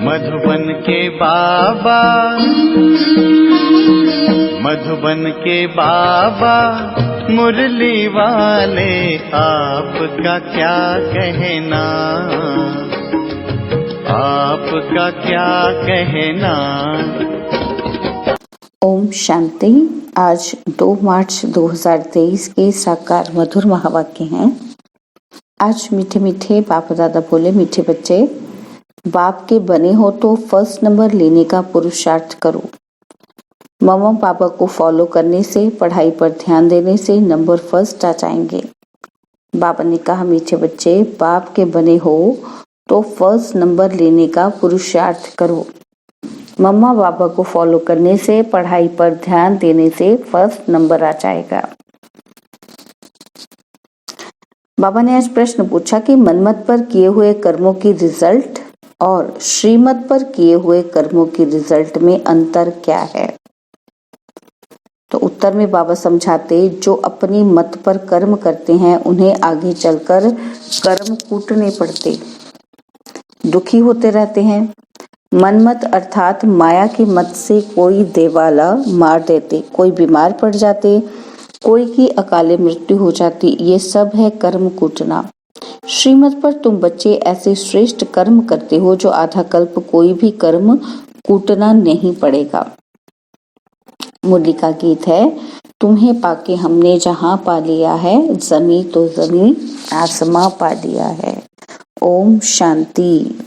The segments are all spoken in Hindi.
मधुबन के बाबा, मधुबन के बाबा मुरली वाले, आपका क्या कहना, आपका क्या कहना। ओम शांति। आज 2 मार्च 2023 के साकार मधुर महावाक्य हैं। आज मीठे मीठे बाप दादा बोले, मीठे बच्चे, बाप के बने हो तो फर्स्ट नंबर लेने का पुरुषार्थ करो। मम्मा पापा को फॉलो करने से, पढ़ाई पर ध्यान देने से नंबर फर्स्ट आ जाएंगे। बाबा ने कहा, मीठे बच्चे, बाप के बने हो तो फर्स्ट नंबर लेने का पुरुषार्थ करो। मम्मा पापा को फॉलो करने से, पढ़ाई पर ध्यान देने से फर्स्ट नंबर आ जाएगा। बाबा ने आज प्रश्न पूछा कि मनमत पर किए हुए कर्मों की रिजल्ट और श्रीमत पर किए हुए कर्मों की रिजल्ट में अंतर क्या है। तो उत्तर में बाबा समझाते, जो अपनी मत पर कर्म करते हैं उन्हें आगे चलकर कर्म कूटने पड़ते, दुखी होते रहते हैं। मनमत अर्थात माया की मत से कोई देवाला मार देते, कोई बीमार पड़ जाते, कोई की अकाले मृत्यु हो जाती, ये सब है कर्म कूटना। श्रीमत पर तुम बच्चे ऐसे श्रेष्ठ कर्म करते हो जो आधा कल्प कोई भी कर्म कूटना नहीं पड़ेगा। मुरली का गीत है, तुम्हें पाके हमने जहां पा लिया है, जमी तो जमी आसमां पा लिया है। ओम शांति।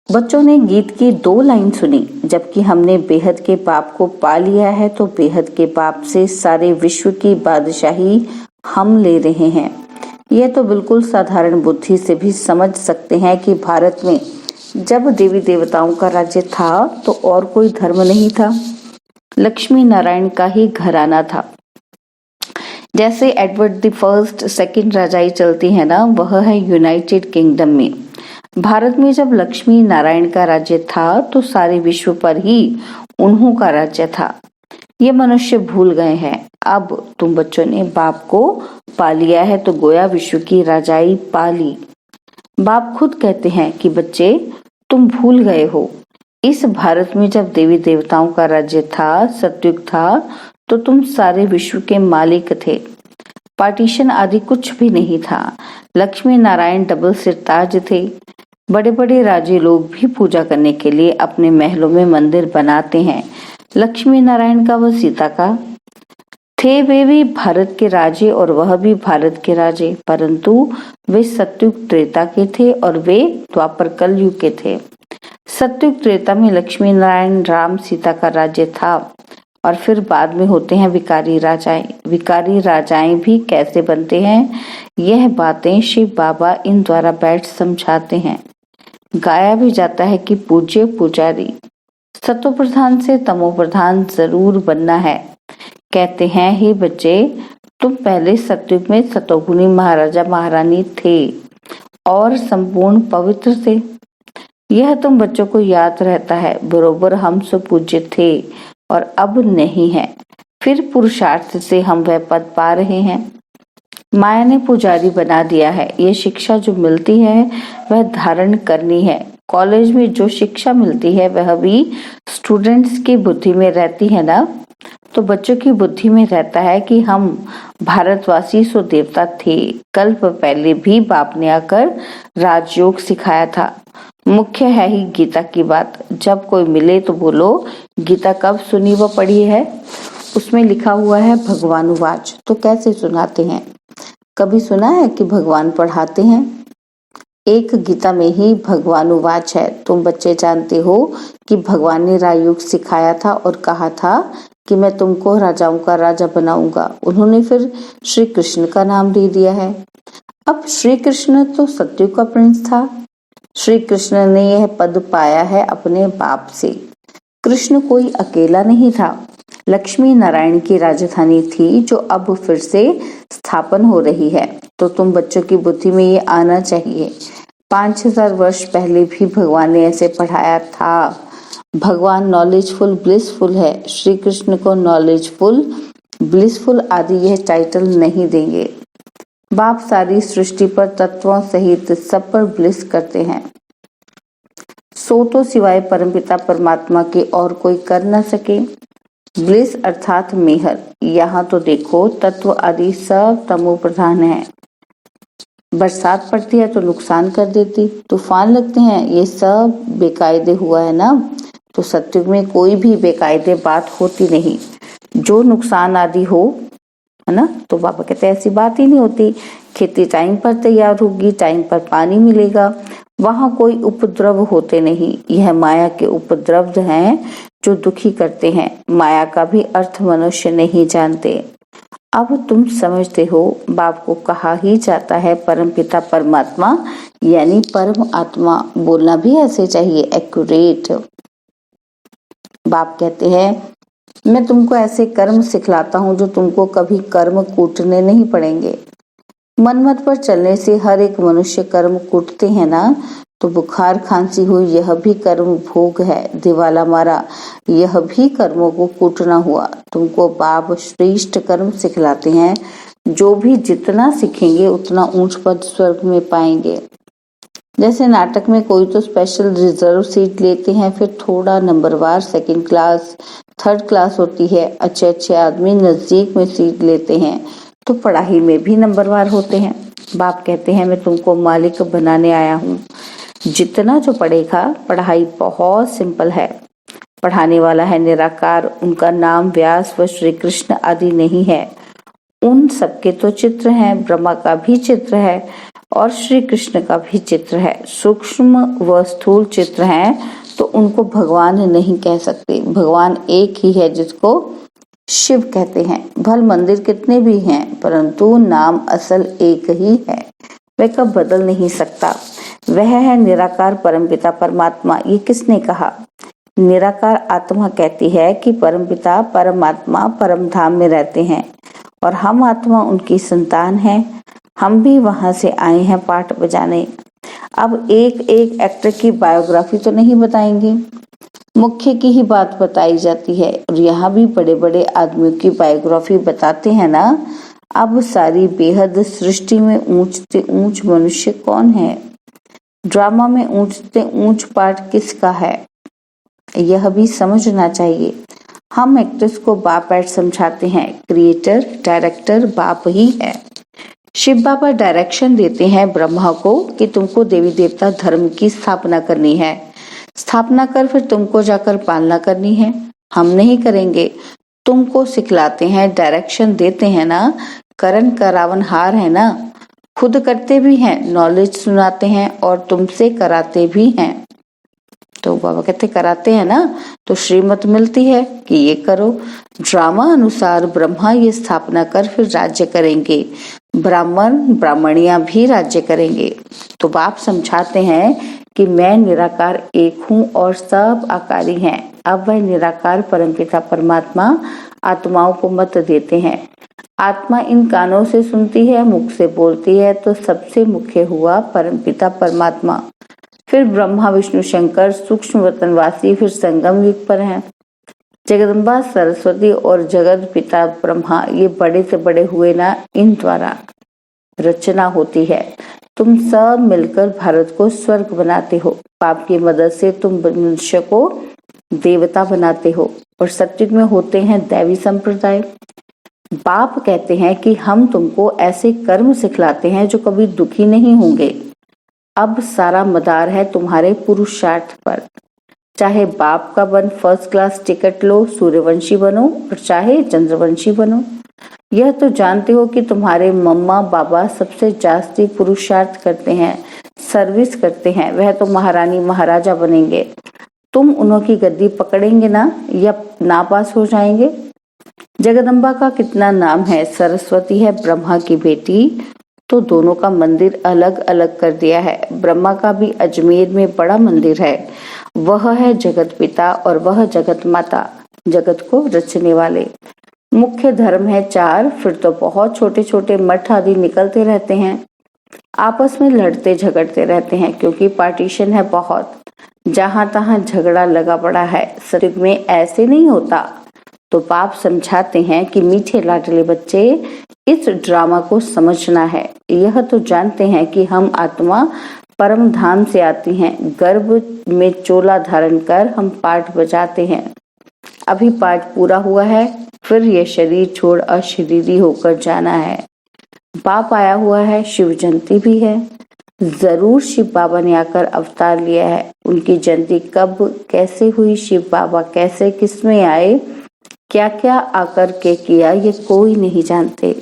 बच्चों ने गीत की 2 लाइन सुनी, जबकि हमने बेहद के बाप को पा लिया है तो बेहद के बाप से सारे विश्व की बादशाही हम ले रहे हैं। यह तो बिल्कुल साधारण बुद्धि से भी समझ सकते हैं कि भारत में जब देवी देवताओं का राज्य था तो और कोई धर्म नहीं था, लक्ष्मी नारायण का ही घराना था। जैसे एडवर्ड द फर्स्ट सेकंड राजाई चलती है ना, वह है यूनाइटेड किंगडम में। भारत में जब लक्ष्मी नारायण का राज्य था तो सारे विश्व पर ही उन्हों का राज्य था। ये मनुष्य भूल गए हैं। अब तुम बच्चों ने बाप को पा लिया है तो गोया विश्व की राजाई पा ली। बाप खुद कहते हैं कि बच्चे, तुम भूल गए हो, इस भारत में जब देवी देवताओं का राज्य था, सतयुग था, तो तुम सारे विश्व के मालिक थे। पार्टीशन आदि कुछ भी नहीं था। लक्ष्मी नारायण डबल सिरताज थे। बड़े बड़े राजे लोग भी पूजा करने के लिए अपने महलों में मंदिर बनाते हैं। लक्ष्मी नारायण का व सीता का थे, वे भी भारत के राजे और वह भी भारत के राजे, परंतु वे सतयुग त्रेता के थे और वे द्वापर कलयुग के थे। सतयुग त्रेता में लक्ष्मी नारायण राम सीता का राज्य था और फिर बाद में होते हैं विकारी राजाएं। विकारी राजाएं भी कैसे बनते हैं, यह बातें शिव बाबा इन द्वारा बैठ समझाते हैं। गाया भी जाता है कि पूज्य पुजारी, सतो प्रधान से तमो प्रधान जरूर बनना है। कहते हैं, हे बच्चे, तुम पहले सतयुग में सतोगुणी महाराजा महारानी थे और संपूर्ण पवित्र थे। यह तुम बच्चों को याद रहता है। बरोबर हम सुपूज्य थे और अब नहीं है। फिर पुरुषार्थ से हम वह पद पा रहे हैं। माया ने पुजारी बना दिया है। ये शिक्षा जो मिलती है वह धारण करनी है। कॉलेज में जो शिक्षा मिलती है वह भी स्टूडेंट्स की बुद्धि में रहती है ना, तो बच्चों की बुद्धि में रहता है कि हम भारतवासी सो देवता थे। कल्प पहले भी बाप ने आकर राजयोग सिखाया था। मुख्य है ही गीता की बात। जब कोई मिले तो बोलो, गीता कब सुनी व पढ़ी है। उसमें लिखा हुआ है भगवानुवाच। तो कैसे सुनाते हैं? कभी सुना है कि भगवान पढ़ाते हैं? एक गीता में ही भगवानुवाच है। तुम बच्चे जानते हो कि भगवान ने राजयोग सिखाया था और कहा था कि मैं तुमको राजाओं का राजा बनाऊंगा। उन्होंने फिर श्री कृष्ण का नाम ले दिया है। अब श्री कृष्ण तो सतयुग का प्रिंस था। श्री कृष्ण ने यह पद पाया है अपने बाप से। कृष्ण कोई अकेला नहीं था। लक्ष्मी नारायण की राजधानी थी जो अब फिर से स्थापन हो रही है। तो तुम बच्चों की बुद्धि में ये आना चाहिए। 5000 वर्ष पहले भी भगवान ने ऐसे पढ़ाया था। भगवान नॉलेजफुल ब्लिसफुल है। श्री कृष्ण को नॉलेजफुल ब्लिसफुल आदि यह टाइटल नहीं देंगे। बाप सारी सृष्टि पर तत्वों सहित सब पर ब्लिस करते हैं। सो तो सिवाय परमपिता परमात्मा के और कोई कर न सके। ब्लिस अर्थात मेहर, यहाँ तो देखो तत्व आदि सब तमो प्रधान है। बरसात पड़ती है तो नुकसान कर देती, तूफान लगते हैं, ये सब बेकायदे हुआ है ना। तो सत्युग में कोई भी बेकायदे बात होती नहीं। जो नुकसान आदि हो, है ना, तो बाबा कहते हैं ऐसी बात ही नहीं होती। खेती टाइम पर तैयार होगी, टाइम पर पानी मिलेगा, वहां कोई उपद्रव होते नहीं। यह माया के उपद्रव हैं जो दुखी करते हैं। माया का भी अर्थ मनुष्य नहीं जानते। अब तुम समझते हो, बाप को कहा ही जाता है परमपिता परमात्मा यानी परम आत्मा। बोलना भी ऐसे चाहिए, एक्यूरेट। बाप कहते हैं मैं तुमको ऐसे कर्म सिखलाता हूँ जो तुमको कभी कर्म कूटने नहीं पड़ेंगे। मनमत पर चलने से हर एक मनुष्य कर्म कूटते हैं ना। तो बुखार खांसी हुई, यह भी कर्म भोग है। दिवाला मारा, यह भी कर्मों को कूटना हुआ। तुमको बाप श्रेष्ठ कर्म सिखलाते हैं, जो भी जितना सीखेंगे उतना ऊंच पद स्वर्ग में पाएंगे। जैसे नाटक में कोई तो स्पेशल रिजर्व सीट लेते हैं, फिर थोड़ा नंबरवार सेकंड क्लास थर्ड क्लास होती है। अच्छे अच्छे आदमी नजदीक में सीट लेते हैं, तो पढ़ाई में भी नंबरवार होते हैं। बाप कहते हैं मैं तुमको मालिक बनाने आया हूँ। जितना जो पढ़ेगा, पढ़ाई बहुत सिंपल है। पढ़ाने वाला है निराकार, उनका नाम व्यास व श्री कृष्ण आदि नहीं है। उन सबके तो चित्र हैं, ब्रह्मा का भी चित्र है और श्री कृष्ण का भी चित्र है। सूक्ष्म व स्थूल चित्र हैं, तो उनको भगवान नहीं कह सकते। भगवान एक ही है जिसको शिव कहते हैं। भल मंदिर कितने भी हैं, परंतु नाम असल एक ही है, वह कब बदल नहीं सकता। वह है निराकार परमपिता परमात्मा। ये किसने कहा? निराकार आत्मा कहती है कि परमपिता परमात्मा परम धाम में रहते हैं और हम आत्मा उनकी संतान हैं। हम भी वहां से आए हैं पाठ बजाने। अब एक एक एक्टर की बायोग्राफी तो नहीं बताएंगे, मुख्य की ही बात बताई जाती है। और यहाँ भी बड़े बड़े आदमियों की बायोग्राफी बताते हैं ना। अब सारी बेहद सृष्टि में ऊंच से ऊंच मनुष्य कौन है? ड्रामा में ऊंच से ऊंच पार्ट किसका है, यह भी समझना चाहिए। हम एक्टर्स को बाप ऐड समझाते हैं, क्रिएटर डायरेक्टर बाप ही है। शिव बाबा डायरेक्शन देते हैं ब्रह्मा को कि तुमको देवी देवता धर्म की स्थापना करनी है। स्थापना कर फिर तुमको जाकर पालना करनी है। हम नहीं करेंगे, तुमको सिखलाते हैं, डायरेक्शन देते हैं ना। करण करावन हार है ना, खुद करते भी हैं, नॉलेज सुनाते हैं और तुमसे कराते भी हैं। तो बाबा कहते कराते हैं ना, तो श्रीमत मिलती है कि ये करो। ड्रामा अनुसार ब्रह्मा ये स्थापना कर फिर राज्य करेंगे, ब्राह्मण ब्राह्मणियां भी राज्य करेंगे। तो बाप समझाते हैं कि मैं निराकार एक हूँ और सब आकारी हैं। अब वह निराकार परमपिता परमात्मा आत्माओं को मत देते हैं। आत्मा इन कानों से सुनती है, मुख से बोलती है, तो सबसे मुख्य हुआ परमपिता परमात्मा। फिर ब्रह्मा विष्णु शंकर सूक्ष्म वतनवासी, फिर संगम युग पर हैं। जगदम्बा सरस्वती और जगत पिता ब्रह्मा, ये बड़े से बड़े हुए ना, इन द्वारा रचना होती है। तुम सब मिलकर भारत को स्वर्ग बनाते हो। पाप की मदद से तुम मनुष्य को देवता बनाते हो और सत्युग में होते हैं दैवी संप्रदाय। बाप कहते हैं कि हम तुमको ऐसे कर्म सिखलाते हैं जो कभी दुखी नहीं होंगे। अब सारा मदार है तुम्हारे पुरुषार्थ पर। चाहे बाप का बन फर्स्ट क्लास टिकट लो, सूर्यवंशी बनो, और चाहे चंद्रवंशी बनो। यह तो जानते हो कि तुम्हारे मम्मा बाबा सबसे जास्ती पुरुषार्थ करते हैं, सर्विस करते हैं। वह तो महारानी महाराजा बनेंगे, तुम उन्हों गद्दी पकड़ेंगे ना, या नापास हो जाएंगे। जगदम्बा का कितना नाम है, सरस्वती है ब्रह्मा की बेटी, तो दोनों का मंदिर अलग अलग कर दिया है। ब्रह्मा का भी अजमेर में बड़ा मंदिर है, वह है जगत पिता और वह जगत माता, जगत को रचने वाले। मुख्य धर्म है 4, फिर तो बहुत छोटे छोटे मठ आदि निकलते रहते हैं, आपस में लड़ते झगड़ते रहते हैं, क्योंकि पार्टीशन है बहुत, जहां तहां झगड़ा लगा पड़ा है। सत्युग में ऐसे नहीं होता। तो बाप समझाते हैं कि मीठे लाडले बच्चे, इस ड्रामा को समझना है। यह तो जानते हैं कि हम आत्मा परम धाम से आती हैं। गर्भ में चोला धारण कर हम पाठ बजाते हैं। अभी पाठ पूरा हुआ है, फिर यह शरीर छोड़ अशरीरी होकर जाना है। बाप आया हुआ है, शिव जयंती भी है। जरूर शिव बाबा ने आकर अवतार लिया है। उनकी जयंती कब कैसे हुई, शिव बाबा कैसे किसमें आए, क्या क्या आकर के किया, ये कोई नहीं जानते।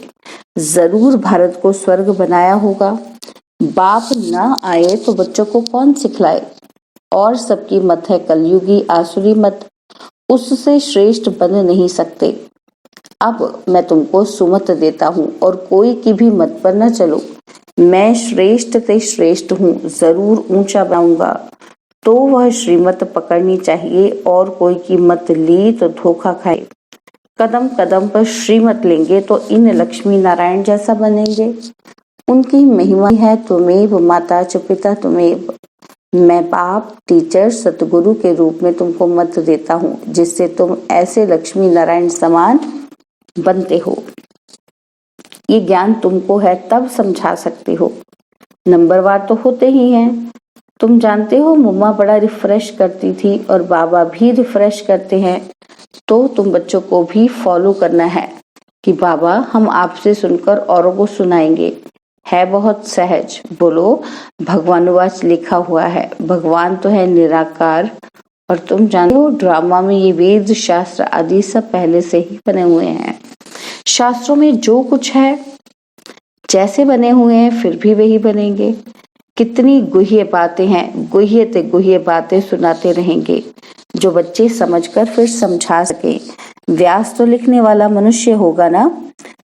जरूर भारत को स्वर्ग बनाया होगा। बाप न आए तो बच्चों को कौन सिखलाए। और सबकी मत है कलयुगी आसुरी मत, उससे श्रेष्ठ बन नहीं सकते। अब मैं तुमको सुमत देता हूँ और कोई की भी मत पर न चलो। मैं श्रेष्ठ से श्रेष्ठ हूँ, जरूर ऊंचा बनाऊंगा। तो वह श्रीमत पकड़नी चाहिए, और कोई की मत ली तो धोखा खाए। कदम कदम पर श्रीमत लेंगे तो इन लक्ष्मी नारायण जैसा बनेंगे। उनकी महिमा है तुमेव माता च पिता तुमेव। मैं बाप, टीचर, सतगुरु के रूप में तुमको मत देता हूँ, जिससे तुम ऐसे लक्ष्मी नारायण समान बनते हो। ये ज्ञान तुमको है तब समझा सकते हो। नंबरवार तो होते ही हैं। तुम जानते हो मम्मा बड़ा रिफ्रेश करती थी और बाबा भी रिफ्रेश करते हैं। तो तुम बच्चों को भी फॉलो करना है कि बाबा हम आपसे सुनकर औरों को सुनाएंगे। है बहुत सहज। बोलो भगवानुवाच लिखा हुआ है। भगवान तो है निराकार, और तुम जानते हो ड्रामा में ये वेद शास्त्र आदि सब पहले से ही बने हुए हैं। शास्त्रों में जो कुछ है जैसे बने हुए हैं फिर भी वही बनेंगे। कितनी गुह्य बातें हैं, गुह्य ते गुह्य बातें सुनाते रहेंगे, जो बच्चे समझकर फिर समझा सके। व्यास तो लिखने वाला मनुष्य होगा ना,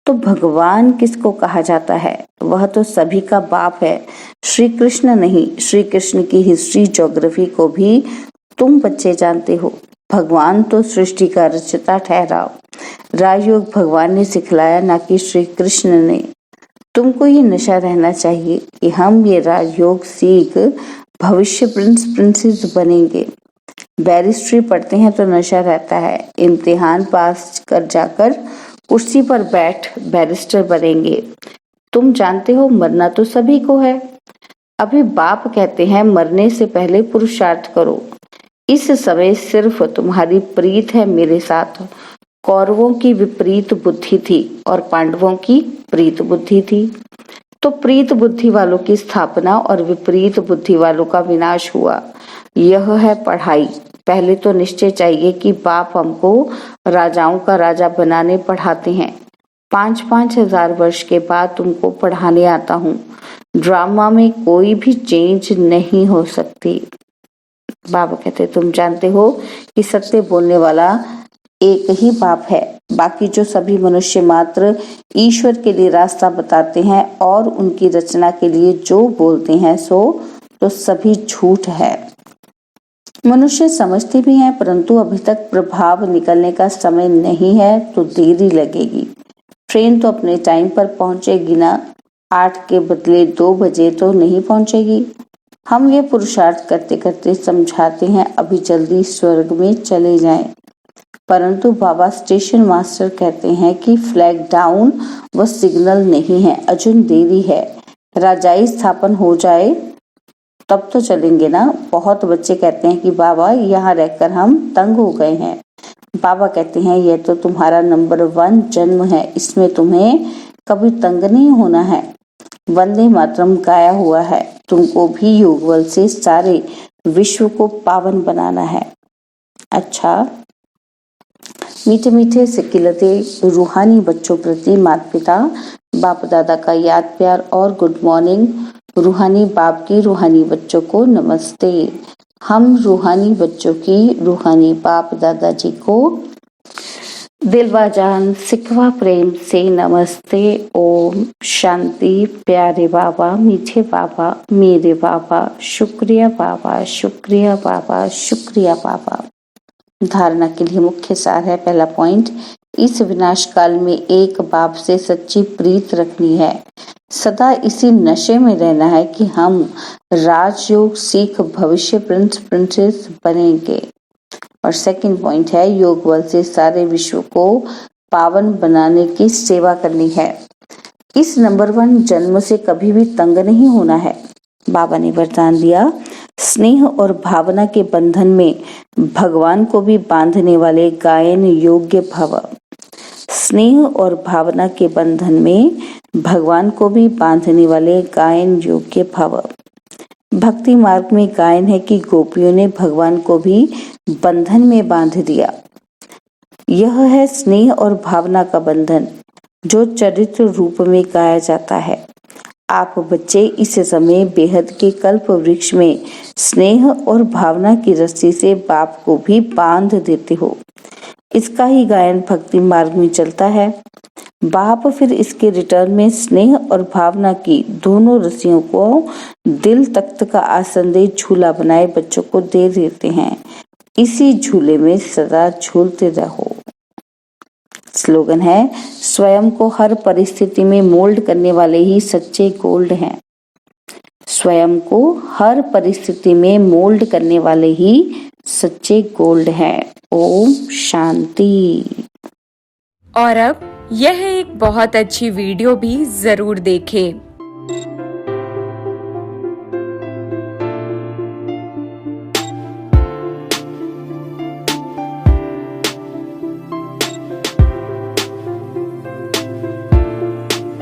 तो भगवान किसको कहा जाता है? वह तो सभी का बाप है, श्री कृष्ण नहीं। श्री कृष्ण की हिस्ट्री ज्योग्राफी को भी तुम बच्चे जानते हो। भगवान तो सृष्टि का रचयिता ठहरा। राजयोग भगवान ने सिखलाया, ना कि श्री कृष्ण ने। तुमको ये नशा रहना चाहिए कि हम ये राजयोग सीख भविष्य प्रिंस प्रिंसेस बनेंगे। बैरिस्ट्री पढ़ते हैं तो नशा रहता है, इम्तिहान पास कर जाकर कुर्सी पर बैठ बैरिस्टर बनेंगे। तुम जानते हो मरना तो सभी को है। अभी बाप कहते हैं मरने से पहले पुरुषार्थ करो। इस समय सिर्फ तुम्हारी प्रीत है मेरे साथ। कौरवों की विपरीत बुद्धि थी और पांडवों की प्रीत बुद्धि थी। तो प्रीत बुद्धि वालों की स्थापना और विपरीत बुद्धि वालों का विनाश हुआ। यह है पढ़ाई। पहले तो निश्चय चाहिए कि बाप हमको राजाओं का राजा बनाने पढ़ाते हैं। 5-5 हजार वर्ष के बाद तुमको पढ़ाने आता हूँ। ड्रामा में कोई भी चेंज नहीं हो सकती। बाबा कहते तुम जानते हो कि सत्य बोलने वाला एक ही बाप है। बाकी जो सभी मनुष्य मात्र ईश्वर के लिए रास्ता बताते हैं और उनकी रचना के लिए जो बोलते हैं सो तो सभी झूठ है। मनुष्य समझते भी हैं, परंतु अभी तक प्रभाव निकलने का समय नहीं है, तो देरी लगेगी। ट्रेन तो अपने टाइम पर पहुंचेगी ना। 8 के बदले 2 बजे तो नहीं पहुंचेगी। हम ये पुरुषार्थ करते करते समझाते हैं अभी जल्दी स्वर्ग में चले जाएं। परंतु बाबा स्टेशन मास्टर कहते हैं कि फ्लैग डाउन व सिग्नल नहीं है, अजुन देरी है। राजाई स्थापन हो जाए तब तो चलेंगे ना। बहुत बच्चे कहते हैं कि बाबा यहाँ रहकर हम तंग हो गए हैं। बाबा कहते हैं यह तो तुम्हारा नंबर 1 जन्म है, इसमें तुम्हें कभी तंग नहीं होना है। वंदे मातरम गाया हुआ है। तुमको भी योग बल से सारे विश्व को पावन बनाना है। अच्छा, मीठे मीठे सिकिलते रूहानी बच्चों प्रति माता पिता बाप दादा का याद प्यार और गुड मॉर्निंग। रूहानी बाप की रूहानी बच्चों को नमस्ते। हम रूहानी बच्चों की रूहानी बाप दादाजी को दिलवाजान सिखवा प्रेम से नमस्ते। ओम शांति। प्यारे बाबा, मीठे बाबा, मेरे बाबा, शुक्रिया बाबा, शुक्रिया बाबा, शुक्रिया बाबा। धारणा के लिए मुख्य सार है। पहला पॉइंट, इस विनाश काल में एक बाप से सच्ची प्रीत रखनी है। सदा इसी नशे में रहना है कि हम राजयोग सीख भविष्य प्रिंस प्रिंसेस बनेंगे। और सेकंड पॉइंट है, योग बल से सारे विश्व को पावन बनाने की सेवा करनी है। इस नंबर 1 जन्म से कभी भी तंग नहीं होना है। बाबा ने वरदान दिया, स्नेह और भावना के बंधन में भगवान को भी बांधने वाले गायन योग्य भव। स्नेह और भावना के बंधन में भगवान को भी बांधने वाले गायन योग्य भव। भक्ति मार्ग में गायन है कि गोपियों ने भगवान को भी बंधन में बांध दिया। यह है स्नेह और भावना का बंधन जो चरित्र रूप में गाया जाता है। आप बच्चे इस समय बेहद के कल्प वृक्ष में स्नेह और भावना की रस्सी से बाप को भी बांध देते हो। इसका ही गायन भक्ति मार्ग में चलता है। बाप फिर इसके रिटर्न में स्नेह और भावना की दोनों रस्सियों को दिल तख्त का आसन दे झूला बनाए बच्चों को दे देते हैं। इसी झूले में सदा झूलते रहो। स्लोगन है, स्वयं को हर परिस्थिति में मोल्ड करने वाले ही सच्चे गोल्ड हैं। स्वयं को हर परिस्थिति में मोल्ड करने वाले ही सच्चे गोल्ड हैं। ओम शांति। और अब यह एक बहुत अच्छी वीडियो भी जरूर देखें।